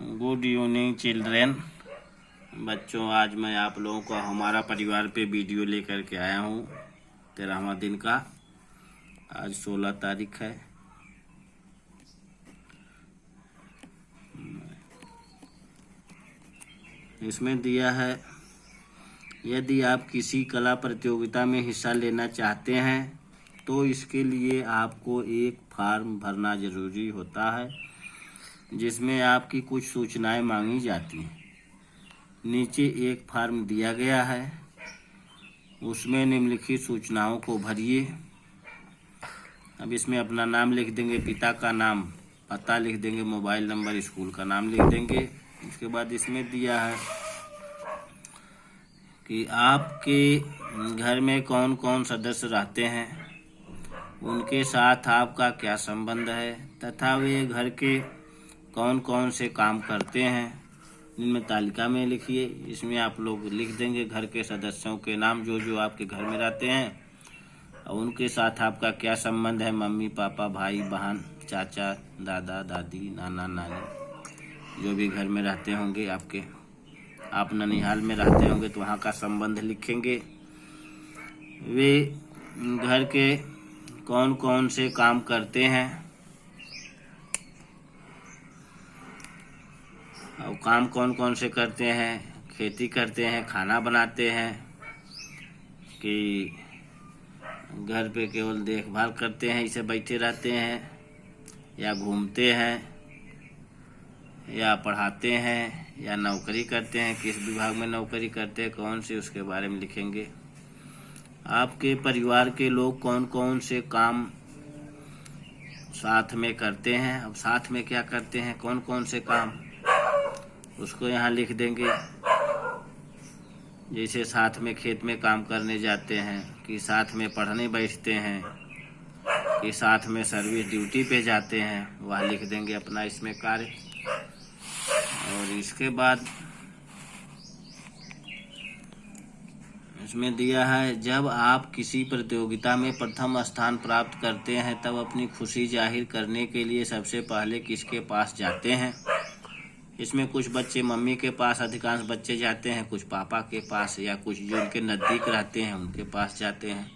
Good evening children. बच्चों, आज मैं आप लोगों को हमारा परिवार पे वीडियो लेकर के आया हूँ 13वां दिन का। आज 16 तारीख है। इसमें दिया है, यदि आप किसी कला प्रतियोगिता में हिस्सा लेना चाहते हैं तो इसके लिए आपको एक फॉर्म भरना जरूरी होता है, जिसमें आपकी कुछ सूचनाएं मांगी जाती हैं। नीचे एक फॉर्म दिया गया है, उसमें निम्नलिखित सूचनाओं को भरिए। अब इसमें अपना नाम लिख देंगे, पिता का नाम, पता लिख देंगे, मोबाइल नंबर, स्कूल का नाम लिख देंगे। इसके बाद इसमें दिया है कि आपके घर में कौन कौन सदस्य रहते हैं, उनके साथ आपका क्या संबंध है तथा वे घर के कौन कौन से काम करते हैं, इनमें तालिका में लिखिए। इसमें आप लोग लिख देंगे घर के सदस्यों के नाम, जो जो आपके घर में रहते हैं, और उनके साथ आपका क्या संबंध है, मम्मी पापा, भाई बहन, चाचा, दादा दादी, नाना नानी, जो भी घर में रहते होंगे आपके। आप ननिहाल में रहते होंगे तो वहाँ का संबंध लिखेंगे। वे घर के कौन कौन से काम करते हैं, और काम कौन कौन से करते हैं, खेती करते हैं, खाना बनाते हैं, कि घर पे केवल देखभाल करते हैं, इसे बैठे रहते हैं, या घूमते हैं, या पढ़ाते हैं, या नौकरी करते हैं, किस विभाग में नौकरी करते हैं, कौन से, उसके बारे में लिखेंगे। आपके परिवार के लोग कौन कौन से काम साथ में करते हैं, अब साथ में क्या करते हैं, कौन कौन से काम, उसको यहाँ लिख देंगे। जैसे साथ में खेत में काम करने जाते हैं, कि साथ में पढ़ने बैठते हैं, कि साथ में सर्विस ड्यूटी पे जाते हैं, वह लिख देंगे अपना इसमें कार्य। और इसके बाद इसमें दिया है, जब आप किसी प्रतियोगिता में प्रथम स्थान प्राप्त करते हैं तब अपनी खुशी जाहिर करने के लिए सबसे पहले किसके पास जाते हैं। इसमें कुछ बच्चे मम्मी के पास, अधिकांश बच्चे जाते हैं, कुछ पापा के पास, या कुछ जो उनके नज़दीक रहते हैं उनके पास जाते हैं।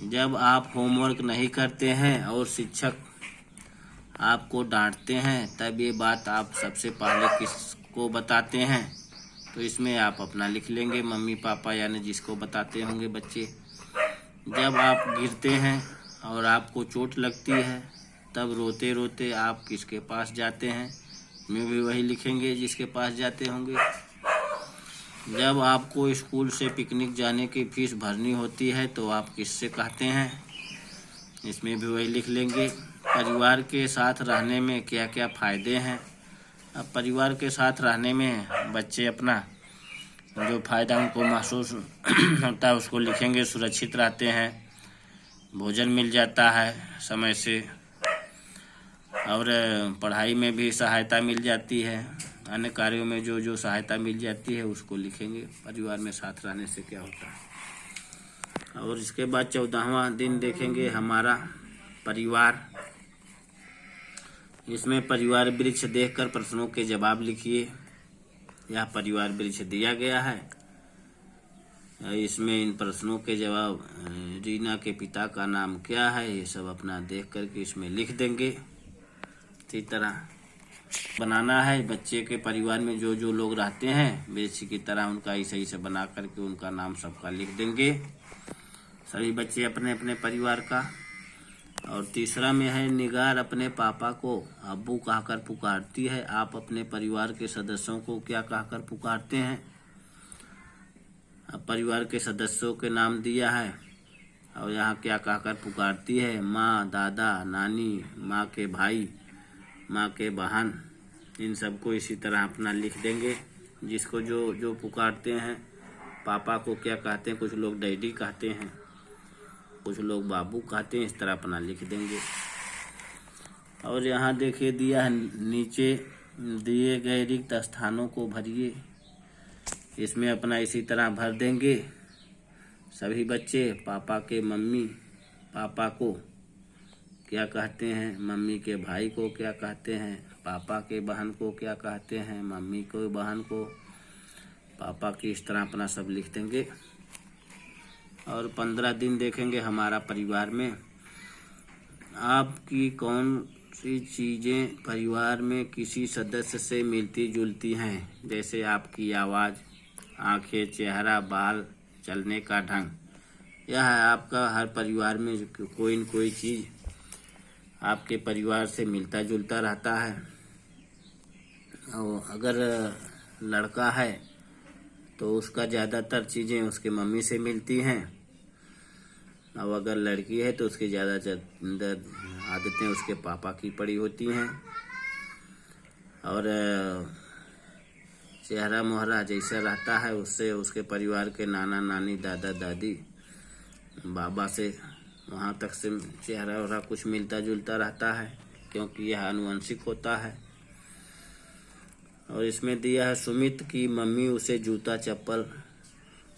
जब आप होमवर्क नहीं करते हैं और शिक्षक आपको डांटते हैं तब ये बात आप सबसे पहले किसको बताते हैं, तो इसमें आप अपना लिख लेंगे, मम्मी पापा, यानी जिसको बताते होंगे बच्चे। जब आप गिरते हैं और आपको चोट लगती है तब रोते रोते आप किसके पास जाते हैं, मैं भी वही लिखेंगे जिसके पास जाते होंगे। जब आपको स्कूल से पिकनिक जाने की फीस भरनी होती है तो आप किससे कहते हैं, इसमें भी वही लिख लेंगे। परिवार के साथ रहने में क्या क्या फ़ायदे हैं। अब परिवार के साथ रहने में बच्चे अपना जो फ़ायदा उनको महसूस होता है उसको लिखेंगे। सुरक्षित रहते हैं, भोजन मिल जाता है समय से, और पढ़ाई में भी सहायता मिल जाती है, अन्य कार्यों में जो जो सहायता मिल जाती है उसको लिखेंगे। परिवार में साथ रहने से क्या होता है। और इसके बाद 14वां दिन देखेंगे, हमारा परिवार। इसमें परिवार वृक्ष देखकर प्रश्नों के जवाब लिखिए। यह परिवार वृक्ष दिया गया है, इसमें इन प्रश्नों के जवाब, रीना के पिता का नाम क्या है, ये सब अपना देख करके इसमें लिख देंगे। इसी तरह बनाना है, बच्चे के परिवार में जो जो लोग रहते हैं वृक्ष की तरह उनका ऐसे ही से बना करके उनका नाम सबका लिख देंगे, सभी बच्चे अपने अपने परिवार का। और तीसरा में है, निगार अपने पापा को अब्बू कहकर पुकारती है। आप अपने परिवार के सदस्यों को क्या कहकर पुकारते हैं। अब परिवार के सदस्यों के नाम दिया है और यहाँ क्या कहकर पुकारती है, माँ, दादा, नानी, माँ के भाई, माँ के बहन, इन सबको इसी तरह अपना लिख देंगे। जिसको जो जो पुकारते हैं, पापा को क्या कहते हैं, कुछ लोग डैडी कहते हैं, कुछ लोग बाबू कहते हैं, इस तरह अपना लिख देंगे। और यहाँ देखिए दिया है, नीचे दिए गए रिक्त स्थानों को भरिए। इसमें अपना इसी तरह भर देंगे सभी बच्चे। पापा के मम्मी पापा को क्या कहते हैं, मम्मी के भाई को क्या कहते हैं, पापा के बहन को क्या कहते हैं, मम्मी को बहन को, पापा की, इस तरह अपना सब लिख देंगे। और 15 दिन देखेंगे हमारा परिवार में आपकी कौन सी चीज़ें परिवार में किसी सदस्य से मिलती जुलती हैं, जैसे आपकी आवाज़, आंखें, चेहरा, बाल, चलने का ढंग। यह है आपका हर परिवार में कोई न कोई चीज़ आपके परिवार से मिलता जुलता रहता है। और अगर लड़का है तो उसका ज़्यादातर चीज़ें उसके मम्मी से मिलती हैं, और अगर लड़की है तो उसकी ज़्यादातर आदतें उसके पापा की पड़ी होती हैं। और चेहरा मोहरा जैसा रहता है उससे उसके परिवार के नाना नानी, दादा दादी, बाबा से वहाँ तक से चेहरा वहरा कुछ मिलता जुलता रहता है, क्योंकि यह आनुवंशिक होता है। और इसमें दिया है सुमित की मम्मी उसे जूता चप्पल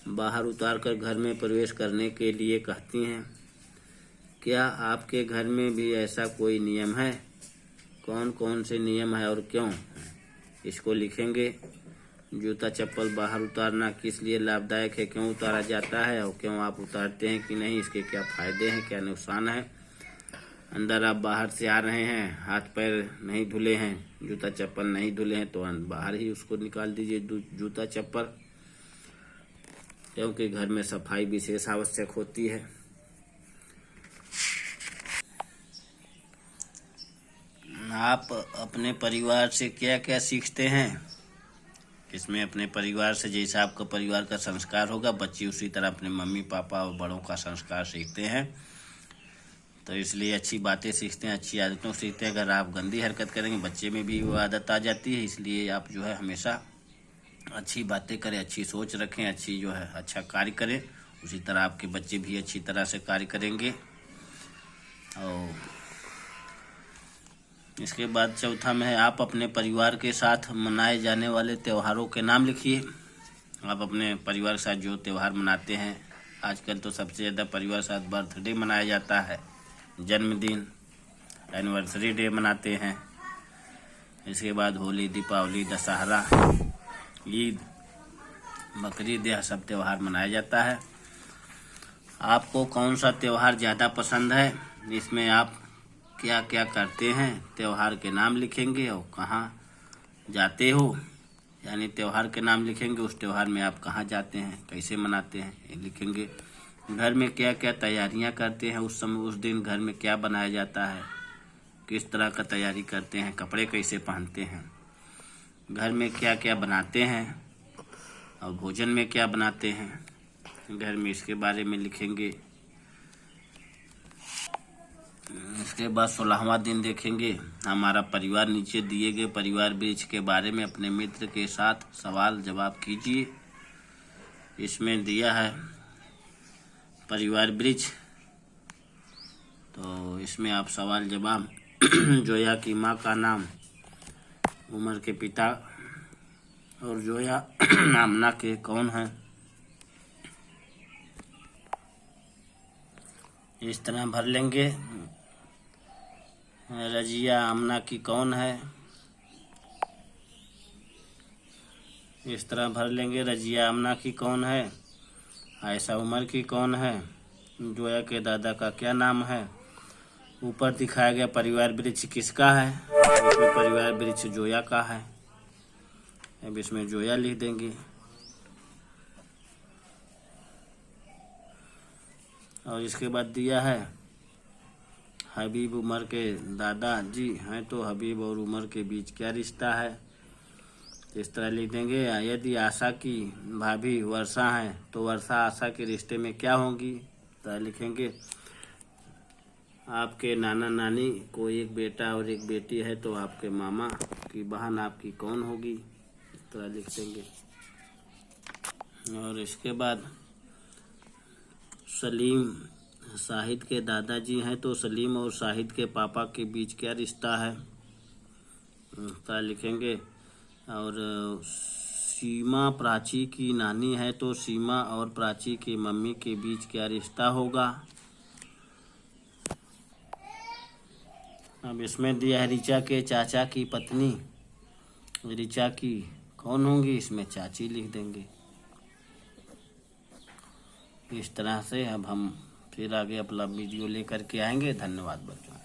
बाहर उतार कर घर में प्रवेश करने के लिए कहती हैं। क्या आपके घर में भी ऐसा कोई नियम है? कौन कौन से नियम है और क्यों? इसको लिखेंगे। जूता चप्पल बाहर उतारना किस लिए लाभदायक है, क्यों उतारा जाता है और क्यों आप उतारते हैं कि नहीं, इसके क्या फ़ायदे हैं, क्या नुकसान है। अंदर आप बाहर से आ रहे हैं, हाथ पैर नहीं धुले हैं, जूता चप्पल नहीं धुले हैं, तो बाहर ही उसको निकाल दीजिए जूता चप्पल, क्योंकि घर में सफाई विशेष आवश्यक होती है। आप अपने परिवार से क्या क्या सीखते हैं? इसमें अपने परिवार से जैसा आपका परिवार का संस्कार होगा, बच्चे उसी तरह अपने मम्मी पापा और बड़ों का संस्कार सीखते हैं। तो इसलिए अच्छी बातें सीखते हैं, अच्छी आदतों सीखते हैं। अगर आप गंदी हरकत करेंगे बच्चे में भी वो आदत आ जाती है। इसलिए आप जो है हमेशा अच्छी बातें करें, अच्छी सोच रखें, अच्छी जो है अच्छा कार्य करें, उसी तरह आपके बच्चे भी अच्छी तरह से कार्य करेंगे। और इसके बाद चौथा में है आप अपने परिवार के साथ मनाए जाने वाले त्योहारों के नाम लिखिए। आप अपने परिवार के साथ जो त्यौहार मनाते हैं, आजकल तो सबसे ज़्यादा परिवार के साथ बर्थडे मनाया जाता है, जन्मदिन, एनिवर्सरी डे मनाते हैं। इसके बाद होली, दीपावली, दशहरा, ईद, बकरीद, यह सब त्यौहार मनाया जाता है। आपको कौन सा त्यौहार ज़्यादा पसंद है? इसमें आप क्या क्या करते हैं, त्यौहार के नाम लिखेंगे और कहाँ जाते हो, यानी त्यौहार के नाम लिखेंगे, उस त्यौहार में आप कहाँ जाते हैं, कैसे मनाते हैं, ये लिखेंगे। घर में क्या क्या तैयारियां करते हैं, उस समय उस दिन घर में क्या बनाया जाता है, किस तरह का तैयारी करते हैं, कपड़े कैसे पहनते हैं, घर में क्या क्या बनाते हैं और भोजन में क्या बनाते हैं घर में, इसके बारे में लिखेंगे। इसके बाद 16वां दिन देखेंगे हमारा परिवार। नीचे दिए गए परिवार वृक्ष के बारे में अपने मित्र के साथ सवाल जवाब कीजिए। इसमें दिया है परिवार वृक्ष, तो इसमें आप सवाल जवाब जोया की माँ का नाम, उमर के पिता और जोया आमना के कौन हैं, इस तरह भर लेंगे। रजिया आमना की कौन है, इस तरह भर लेंगे। रजिया आमना की कौन है, आयशा उमर की कौन है, जोया के दादा का क्या नाम है। ऊपर दिखाया गया परिवार वृक्ष किसका है, इसमें परिवार वृक्ष जोया का है। अब इसमें जोया लिख देंगे। और इसके बाद दिया है हबीब उमर के दादा जी हैं, तो हबीब और उमर के बीच क्या रिश्ता है, इस तरह लिख देंगे। यदि आशा की भाभी वर्षा हैं तो वर्षा आशा के रिश्ते में क्या होंगी, तो लिखेंगे। आपके नाना नानी को एक बेटा और एक बेटी है, तो आपके मामा की बहन आपकी कौन होगी, इस तरह लिख देंगे। और इसके बाद सलीम शाहिद के दादाजी हैं, तो सलीम और शाहिद के पापा के बीच क्या रिश्ता है, तो लिखेंगे। और सीमा प्राची की नानी है, तो सीमा और प्राची की मम्मी के बीच क्या रिश्ता होगा। अब इसमें दिया है ऋचा के चाचा की पत्नी। ऋचा की कौन होंगी, इसमें चाची लिख देंगे। इस तरह से अब हम फिर आगे अपना वीडियो लेकर के आएंगे। धन्यवाद बच्चों।